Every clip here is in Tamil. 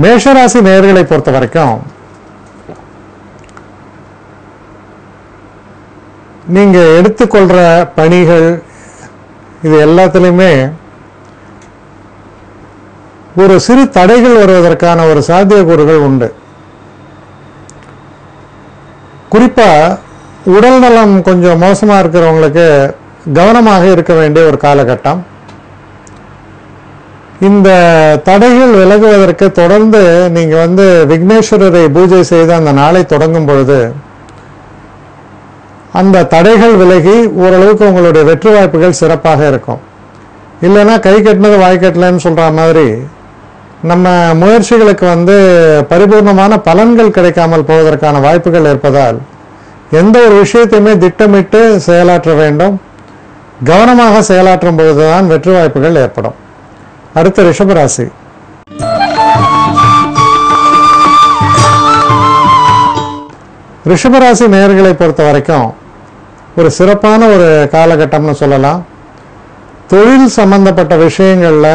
மேஷராசி நேயர்களை பொறுத்த வரைக்கும் நீங்க எடுத்துக்கொள்ற பணிகள் இது எல்லாத்துலயுமே ஒரு சிறு தடைகள் வருவதற்கான ஒரு சாத்தியக்கூறுகள் உண்டு. குறிப்பா உடல் நலம் கொஞ்சம் மோசமா இருக்கிறவங்களுக்கு கவனமாக இருக்க வேண்டிய ஒரு காலகட்டம். இந்த தடைகள் விலகுவதற்கு தொடர்ந்து நீங்க விக்னேஸ்வரரை பூஜை செய்து அந்த நாளை தொடங்கும் பொழுது அந்த தடைகள் விலகி ஓரளவுக்கு உங்களுடைய வெற்றி வாய்ப்புகள் சிறப்பாக இருக்கும். இல்லைன்னா கை கட்டினது வாய் கட்டலன்னு சொல்ற மாதிரி நம்ம முயற்சிகளுக்கு பரிபூர்ணமான பலன்கள் கிடைக்காமல் போவதற்கான வாய்ப்புகள் இருப்பதால் எந்த ஒரு விஷயத்தையுமே திட்டமிட்டு செயலாற்ற வேண்டும். கவனமாக செயலாற்றும் பொழுதுதான் வெற்றி வாய்ப்புகள் ஏற்படும். அடுத்த ரிஷபராசி. ரிஷபராசி நேயர்களை பொறுத்த வரைக்கும் ஒரு சிறப்பான ஒரு காலகட்டம்னு சொல்லலாம். தொழில் சம்பந்தப்பட்ட விஷயங்கள்ல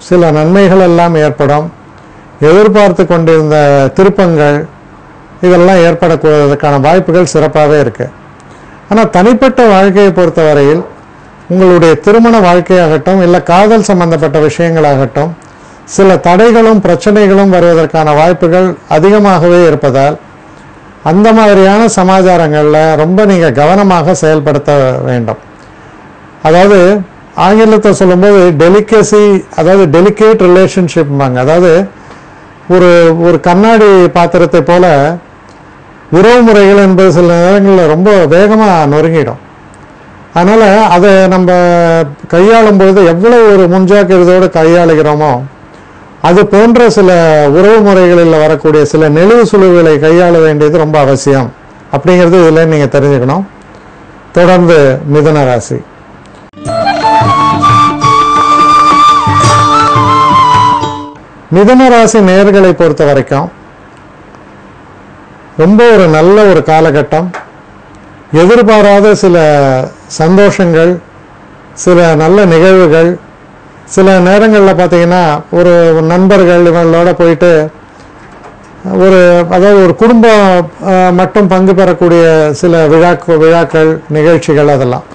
சில நன்மைகள் எல்லாம் ஏற்படும். எதிர்பார்த்து கொண்டிருந்த திருப்பங்கள் இதெல்லாம் ஏற்படக்கூடாததற்கான வாய்ப்புகள் சிறப்பாகவே இருக்கு. ஆனால் தனிப்பட்ட வாழ்க்கையை பொறுத்தவரையில் உங்களுடைய திருமண வாழ்க்கையாகட்டும் இல்லை காதல் சம்பந்தப்பட்ட விஷயங்களாகட்டும் சில தடைகளும் பிரச்சனைகளும் வருவதற்கான வாய்ப்புகள் அதிகமாகவே இருப்பதால் அந்த மாதிரியான சமாச்சாரங்களில் ரொம்ப நீங்கள் கவனமாக செயல்படுத்த வேண்டும். அதாவது ஆங்கிலத்தை சொல்லும்போது டெலிகேசி, அதாவது டெலிகேட் ரிலேஷன்ஷிப்பாங்க. அதாவது ஒரு கண்ணாடி பாத்திரத்தை போல உறவு முறைகள் என்பது சில நேரங்களில் ரொம்ப வேகமாக நொறுங்கிடும். அதனால் அதை நம்ம கையாளும் பொழுது எவ்வளவு ஒரு முன்ஜாக்கிரதையோடு கையாளுகிறோமோ அது போன்ற சில உறவு முறைகளில் வரக்கூடிய சில நெளிவு சுழிவுகளை கையாள வேண்டியது ரொம்ப அவசியம் அப்படிங்கிறது இதில் நீங்கள் தெரிஞ்சுக்கணும். தொடர்ந்து மிதுன ராசி. மிதுன ராசி நேயர்களை பொறுத்த வரைக்கும் ரொம்ப ஒரு நல்ல ஒரு காலகட்டம். எதிர்பாராத சில சந்தோஷங்கள், சில நல்ல நிகழ்வுகள், சில நேரங்களில் பார்த்தீங்கன்னா ஒரு நண்பர்கள் இவங்களோட போயிட்டு அதாவது ஒரு குடும்பம் மட்டும் பங்கு பெறக்கூடிய சில விழாக்கள் நிகழ்ச்சிகள் அதெல்லாம்.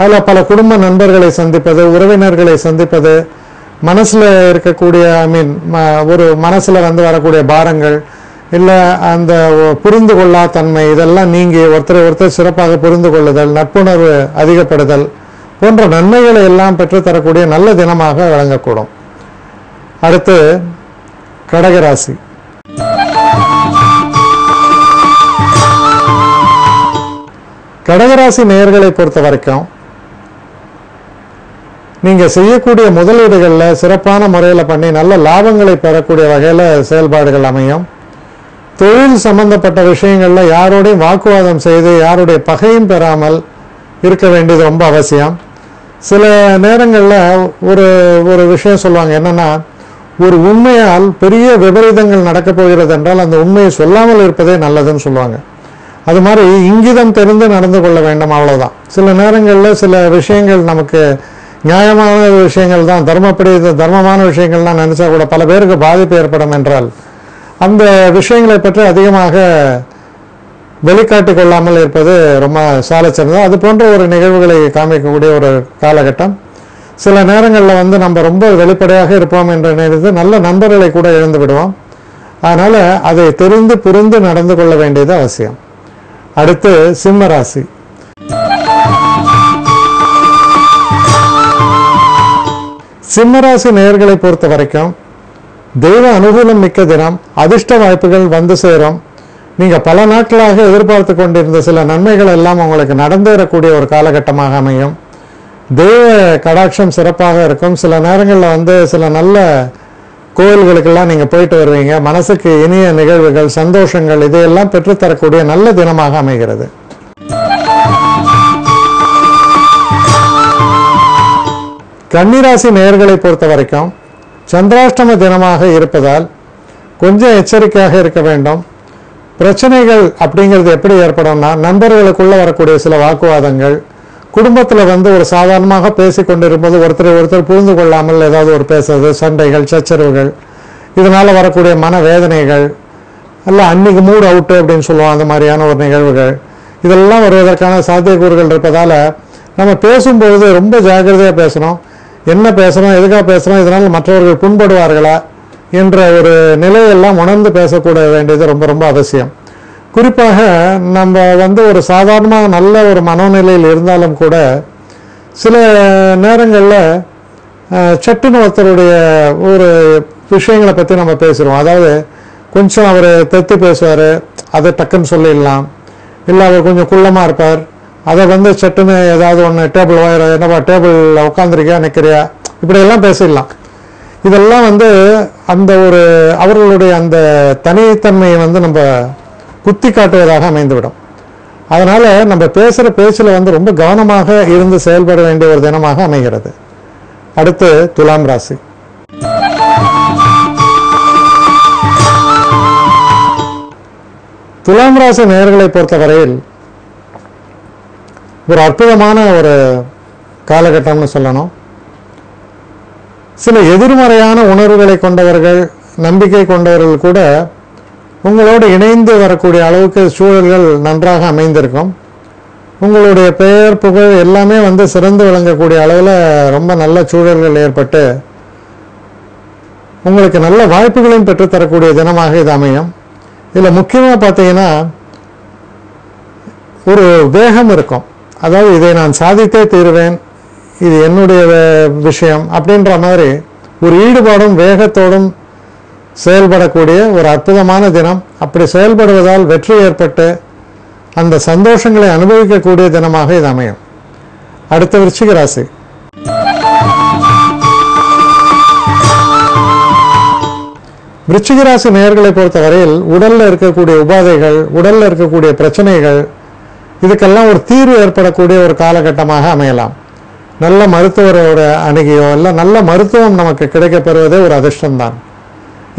அதில் பல குடும்ப நண்பர்களை சந்திப்பது, உறவினர்களை சந்திப்பது, மனசில் இருக்கக்கூடிய ஒரு மனசில் வரக்கூடிய பாரங்கள் இல்லை அந்த புரிந்து கொள்ளா தன்மை இதெல்லாம் நீங்கி ஒருத்தர் சிறப்பாக புரிந்து கொள்ளுதல், நட்புணர்வு அதிகப்படுதல் போன்ற நன்மைகளை எல்லாம் பெற்றுத்தரக்கூடிய நல்ல தினமாக விளங்கக்கூடும். அடுத்து கடகராசி. கடகராசி நேயர்களை பொறுத்த வரைக்கும் நீங்க செய்யக்கூடிய முதலீடுகளில் சிறப்பான முறையில் பண்ணி நல்ல லாபங்களை பெறக்கூடிய வகையில் செயல்பாடுகள் அமையும். தொழில் சம்பந்தப்பட்ட விஷயங்கள்ல யாரோடையும் வாக்குவாதம் செய்து யாருடைய பகையும் பெறாமல் இருக்க வேண்டியது ரொம்ப அவசியம். சில நேரங்களில் ஒரு விஷயம் சொல்லுவாங்க, என்னன்னா ஒரு உண்மையால் பெரிய விபரீதங்கள் நடக்கப் போகிறது என்றால் அந்த உண்மையை சொல்லாமல் இருப்பதே நல்லதுன்னு சொல்லுவாங்க. அது மாதிரி இங்கிதம் தெரிந்து நடந்து கொள்ள வேண்டும், அவ்வளவுதான். சில நேரங்களில் சில விஷயங்கள் நமக்கு நியாயமான விஷயங்கள் தான், தர்மமான விஷயங்கள் தான் நினைச்சா கூட பல பேருக்கு பாதிப்பு ஏற்படும் என்றால் அந்த விஷயங்களை பற்றி அதிகமாக வெளிக்காட்டி கொள்ளாமல் இருப்பது ரொம்ப சாலச்சிறந்தது. அது போன்ற ஒரு நிகழ்வுகளை காமிக்கக்கூடிய ஒரு காலகட்டம். சில நேரங்களில் நம்ம ரொம்ப வெளிப்படையாக இருப்போம் என்ற நினைத்து நல்ல நண்பர்களை கூட இழந்து விடுவோம். அதனால அதை தெரிந்து புரிந்து நடந்து கொள்ள வேண்டியது அவசியம். அடுத்து சிம்ம ராசி. சிம்மராசி நேயர்களை பொறுத்த வரைக்கும் தெய்வ அனுகூலம் மிக்க தினம். அதிர்ஷ்ட வாய்ப்புகள் வந்து சேரும். நீங்க பல நாட்களாக எதிர்பார்த்து கொண்டிருந்த சில நன்மைகள் எல்லாம் உங்களுக்கு நடந்தேறக்கூடிய ஒரு காலகட்டமாக அமையும். தெய்வ கடாட்சம் சிறப்பாக இருக்கும். சில நேரங்களில் சில நல்ல கோயில்களுக்கெல்லாம் நீங்க போயிட்டு வருவீங்க. மனசுக்கு இனிய நிகழ்வுகள், சந்தோஷங்கள் இதையெல்லாம் பெற்றுத்தரக்கூடிய நல்ல தினமாக அமைகிறது. கன்னிராசி நேயர்களை பொறுத்த வரைக்கும் சந்திராஷ்டம தினமாக இருப்பதால் கொஞ்சம் எச்சரிக்கையாக இருக்க வேண்டும். பிரச்சனைகள் அப்படிங்கிறது எப்படி ஏற்படும்னா, நண்பர்களுக்குள்ள வரக்கூடிய சில வாக்குவாதங்கள், குடும்பத்தில் ஒரு சாதாரணமாக பேசி கொண்டிருப்பது ஒருத்தர் புரிந்து கொள்ளாமல் ஏதாவது ஒரு பேசுறது, சண்டைகள், சச்சரவுகள் இதனால் வரக்கூடிய மனவேதனைகள், அல்ல அன்றைக்கி மூட் அவுட்டு அப்படின்னு சொல்லுவோம், அந்த மாதிரியான ஒரு நிகழ்வுகள் இதெல்லாம் வருவதற்கான சாத்தியக்கூறுகள் இருப்பதால் நம்ம பேசும்பொழுது ரொம்ப ஜாக்கிரதையாக பேசணும். என்ன பேசுகிறோம், எதுக்காக பேசுகிறோம், இதனால் மற்றவர்கள் புண்படுவார்களா என்ற ஒரு நிலையெல்லாம் உணர்ந்து பேசக்கூட வேண்டியது ரொம்ப ரொம்ப அவசியம். குறிப்பாக நம்ம ஒரு சாதாரணமாக நல்ல ஒரு மனோநிலையில் இருந்தாலும் கூட சில நேரங்களில் சட்டுன்னு ஒருத்தருடைய ஒரு விஷயங்களை பற்றி நம்ம பேசுகிறோம். அதாவது கொஞ்சம் அவர் தெத்து பேசுவார், அதை டக்குன்னு சொல்லிடலாம். இல்லை அவர் கொஞ்சம் குள்ளமாக இருப்பார், அதை சட்டுன்னு ஏதாவது ஒன்று டேபிள் வாயிற, என்னப்பா டேபிளில் உட்காந்துருக்கியா நிற்கிறியா, இப்படியெல்லாம் பேசிடலாம். இதெல்லாம் அந்த ஒரு அவர்களுடைய அந்த தனித்தன்மையை நம்ம குத்தி காட்டுவதாக அமைந்துவிடும். அதனால் நம்ம பேசுகிற பேச்சில் ரொம்ப கவனமாக இருந்து செயல்பட வேண்டிய ஒரு தினமாக அமைகிறது. அடுத்து துலாம் ராசி. துலாம் ராசி நேயர்களை பொறுத்தவரையில் ஒரு அற்புதமான ஒரு காலகட்டம்னு சொல்லணும். சில எதிர்மறையான உணர்வுகளை கொண்டவர்கள், நம்பிக்கை கொண்டவர்கள் கூட உங்களோடு இணைந்து வரக்கூடிய அளவுக்கு சூழல்கள் நன்றாக அமைந்திருக்கும். உங்களுடைய பெயர் புகழ் எல்லாமே சிறந்து விளங்கக்கூடிய அளவில் ரொம்ப நல்ல சூழல்கள் ஏற்பட்டு உங்களுக்கு நல்ல வாய்ப்புகளையும் பெற்றுத்தரக்கூடிய தினமாக இது அமையும். இதில் முக்கியமாக பார்த்தீங்கன்னா ஒரு வேகம் இருக்கும். அதாவது இதை நான் சாதித்தே தீருவேன், இது என்னுடைய விஷயம் அப்படின்ற மாதிரி ஒரு ஈடுபாடும் வேகத்தோடும் செயல்படக்கூடிய ஒரு அற்புதமான தினம். அப்படி செயல்படுவதால் வெற்றி ஏற்பட்டு அந்த சந்தோஷங்களை அனுபவிக்கக்கூடிய தினமாக இது அமையும். அடுத்த விருச்சிக ராசி. விருச்சிக ராசி நேயர்களை பொறுத்தவரையில் உடல்ல இருக்கக்கூடிய உபாதைகள், உடல்ல இருக்கக்கூடிய பிரச்சனைகள், இதுக்கெல்லாம் ஒரு தீர்வு ஏற்படக்கூடிய ஒரு காலகட்டமாக அமையலாம். நல்ல மருத்துவரோட அணுகியோ இல்லை நல்ல மருத்துவம் நமக்கு கிடைக்கப்பெறுவதே ஒரு அதிர்ஷ்டம்தான்.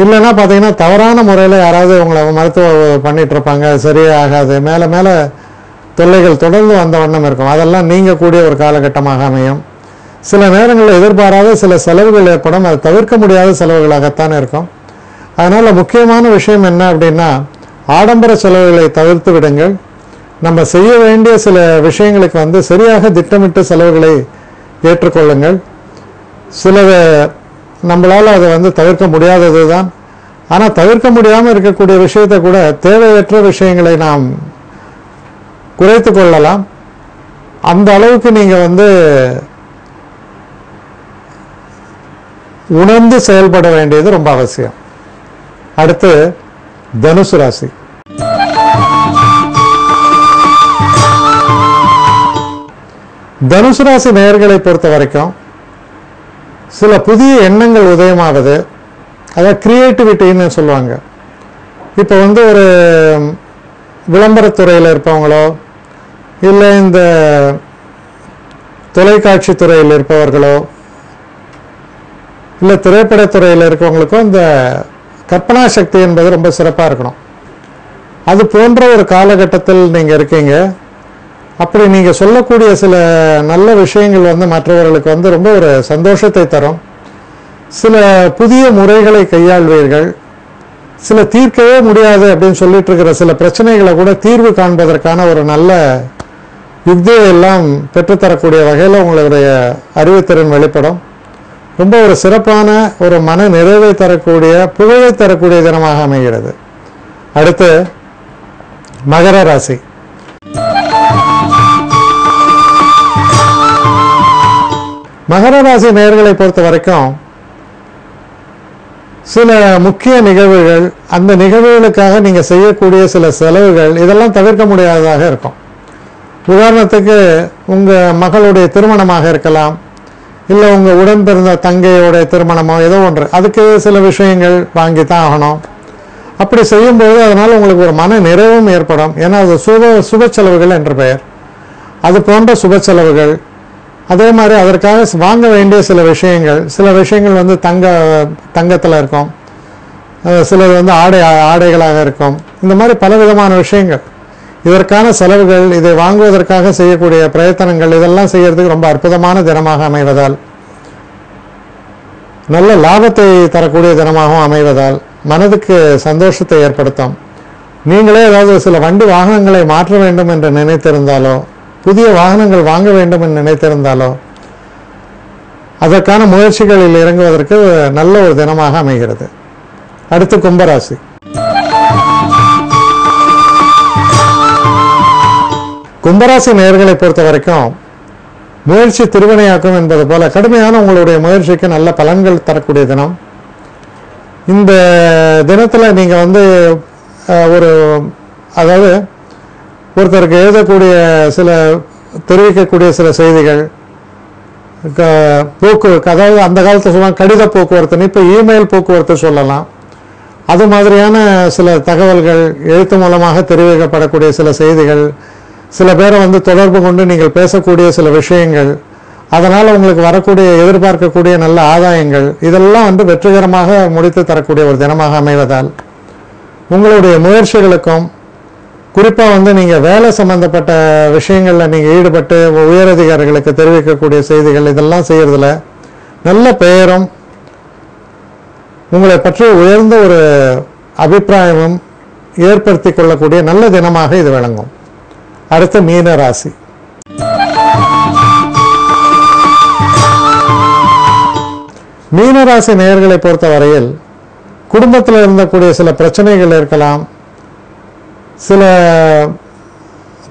இல்லைன்னா பார்த்தீங்கன்னா தவறான முறையில் யாராவது உங்களை மருத்துவம் பண்ணிட்டு இருப்பாங்க, சரியே ஆகாது, மேலே மேலே தொல்லைகள் தொடர்ந்து வந்த வண்ணம் இருக்கும். அதெல்லாம் நீங்கக்கூடிய ஒரு காலகட்டமாக அமையும். சில நேரங்களில் எதிர்பாராத சில செலவுகள் ஏற்படும், அது தவிர்க்க முடியாத செலவுகளாகத்தான் இருக்கும். அதனால் முக்கியமான விஷயம் என்ன அப்படின்னா, ஆடம்பர செலவுகளை தவிர்த்து விடுங்கள். நம்ம செய்ய வேண்டிய சில விஷயங்களுக்கு சரியாக திட்டமிட்டு செலவுகளை ஏற்றுக்கொள்ளுங்கள். சில நம்மளால் அதை தவிர்க்க முடியாதது தான். ஆனால் தவிர்க்க முடியாமல் இருக்கக்கூடிய விஷயத்தை கூட தேவையற்ற விஷயங்களை நாம் குறைத்து கொள்ளலாம். அந்த அளவுக்கு நீங்கள் உணர்ந்து செயல்பட வேண்டியது ரொம்ப அவசியம். அடுத்து தனுசு ராசி. தனுசு ராசி நேயர்களை பொறுத்த வரைக்கும் சில புதிய எண்ணங்கள் உதயமாவது, அதாவது கிரியேட்டிவிட்டின்னு சொல்லுவாங்க. இப்போ ஒரு விளம்பரத்துறையில் இருப்பவங்களோ இல்லை இந்த தொலைக்காட்சி துறையில் இருப்பவர்களோ இல்லை திரைப்படத்துறையில் இருக்கவங்களுக்கும் இந்த கற்பனா சக்தி என்பது ரொம்ப சிறப்பாக இருக்கணும். அது போன்ற ஒரு காலகட்டத்தில் நீங்கள் இருக்கீங்க. அப்படி நீங்கள் சொல்லக்கூடிய சில நல்ல விஷயங்கள் மற்றவர்களுக்கு ரொம்ப ஒரு சந்தோஷத்தை தரும். சில புதிய முறைகளை கையாள்வீர்கள். சில தீர்க்கவே முடியாது அப்படின்னு சொல்லிட்டு இருக்கிற சில பிரச்சனைகளை கூட தீர்வு காண்பதற்கான ஒரு நல்ல யுக்தியை எல்லாம் பெற்றுத்தரக்கூடிய வகையில் உங்களுடைய அறிவுத்திறன் வெளிப்படும். ரொம்ப ஒரு சிறப்பான ஒரு மன நிறைவை தரக்கூடிய, புகழை தரக்கூடிய தினமாக அமைகிறது. அடுத்து மகர ராசி. மகர ராசி நேயர்களை பொறுத்த வரைக்கும் சில முக்கிய நிகழ்வுகள், அந்த நிகழ்வுகளுக்காக நீங்கள் செய்யக்கூடிய சில செலவுகள், இதெல்லாம் தவிர்க்க முடியாததாக இருக்கும். உதாரணத்துக்கு உங்கள் மகளுடைய திருமணமாக இருக்கலாம், இல்லை உங்கள் உடன் பிறந்த தங்கையோடைய திருமணமோ ஏதோ ஒன்று, அதுக்கு சில விஷயங்கள் வாங்கி தான் ஆகணும். அப்படி செய்யும்போது அதனால் உங்களுக்கு ஒரு மன நிறைவும் ஏற்படும். ஏன்னா அது சுப செலவுகள் என்று பெயர். அது போன்ற சுப செலவுகள், அதே மாதிரி அதற்காக வாங்க வேண்டிய சில விஷயங்கள் தங்கத்தில் இருக்கும், சிலது ஆடைகளாக இருக்கும். இந்த மாதிரி பலவிதமான விஷயங்கள், இதற்கான செலவுகள், இதை வாங்குவதற்காக செய்யக்கூடிய பிரயத்தனங்கள், இதெல்லாம் செய்யறதுக்கு ரொம்ப அற்புதமான தினமாக அமைவதால் நல்ல லாபத்தை தரக்கூடிய தினமாகவும் அமைவதால் மனதுக்கு சந்தோஷத்தை ஏற்படுத்தும். நீங்களே ஏதாவது சில வண்டி வாகனங்களை மாற்ற வேண்டும் என்று நினைத்திருந்தாலோ, புதிய வாகனங்கள் வாங்க வேண்டும் என்று நினைத்திருந்தாலோ அதற்கான முயற்சிகளில் இறங்குவதற்கு நல்ல ஒரு தினமாக அமைகிறது. அடுத்து கும்பராசி. கும்பராசி நேயர்களை பொறுத்த வரைக்கும் முயற்சி திருவினையாக்கும் என்பது போல கடுமையான உங்களுடைய முயற்சிக்கு நல்ல பலன்கள் தரக்கூடிய தினம். இந்த தினத்தில் நீங்கள் அதாவது ஒருத்தருக்கு எழுதக்கூடிய தெரிவிக்கக்கூடிய சில செய்திகள், அதாவது அந்த காலத்தில் சொல்லுவாங்க கடித போக்குவரத்துன்னு, இப்போ இமெயில் போக்குவரத்து சொல்லலாம். அது மாதிரியான சில தகவல்கள் எழுத்து மூலமாக தெரிவிக்கப்படக்கூடிய சில செய்திகள், சில பேரை தொடர்பு கொண்டு நீங்கள் பேசக்கூடிய சில விஷயங்கள், அதனால் உங்களுக்கு வரக்கூடிய எதிர்பார்க்கக்கூடிய நல்ல ஆதாயங்கள், இதெல்லாம் வெற்றிகரமாக முடித்து தரக்கூடிய ஒரு தினமாக அமைவதால் உங்களுடைய முயற்சிகளுக்கும் குறிப்பாக நீங்கள் வேலை சம்பந்தப்பட்ட விஷயங்களில் நீங்கள் ஈடுபட்டு உயரதிகாரிகளுக்கு தெரிவிக்கக்கூடிய செய்திகள் இதெல்லாம் செய்கிறதுல நல்ல பெயரும் உங்களை பற்றி உயர்ந்த ஒரு அபிப்பிராயமும் ஏற்படுத்தி கொள்ளக்கூடிய நல்ல தினமாக இது விளங்கும். அடுத்து மீன ராசி. மீனராசி நேயர்களை பொறுத்த வரையில் குடும்பத்தில் இருந்தக்கூடிய சில பிரச்சனைகள் இருக்கலாம், சில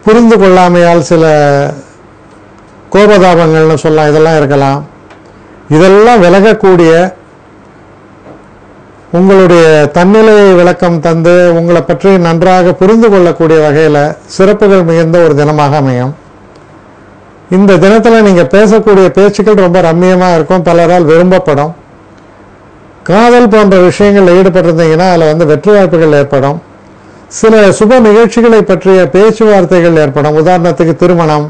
புரிந்து கொள்ளாமையால் சில கோபதாபங்கள்னு சொல்லலாம், இதெல்லாம் இருக்கலாம். இதெல்லாம் விலகக்கூடிய உங்களுடைய தன்னிலையை விளக்கம் தந்து உங்களை பற்றி நன்றாக புரிந்து கொள்ளக்கூடிய வகையில் சிறப்புகள் மிகுந்த ஒரு தினமாக அமையும். இந்த தினத்தில் நீங்கள் பேசக்கூடிய பேச்சுக்கள் ரொம்ப ரம்மியமாக இருக்கும், பலரால் விரும்பப்படும். காதல் போன்ற விஷயங்களில் ஈடுபட்டிருந்தீங்கன்னா அதில் வெற்றி வாய்ப்புகள் ஏற்படும். சில சுப நிகழ்ச்சிகளை பற்றிய பேச்சுவார்த்தைகள் ஏற்படும். உதாரணத்துக்கு திருமணம்,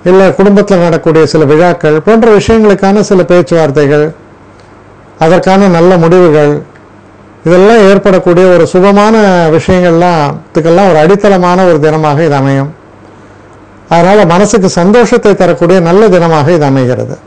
இல்லை குடும்பத்தில் நடக்கக்கூடிய சில விழாக்கள் போன்ற விஷயங்களுக்கான சில பேச்சுவார்த்தைகள், அதற்கான நல்ல முடிவுகள், இதெல்லாம் ஏற்படக்கூடிய ஒரு சுபமான விஷயங்கள்லாம் ஒரு அடித்தளமான ஒரு தினமாக இது அமையும். அதனால் மனசுக்கு சந்தோஷத்தை தரக்கூடிய நல்ல தினமாக இது அமைகிறது.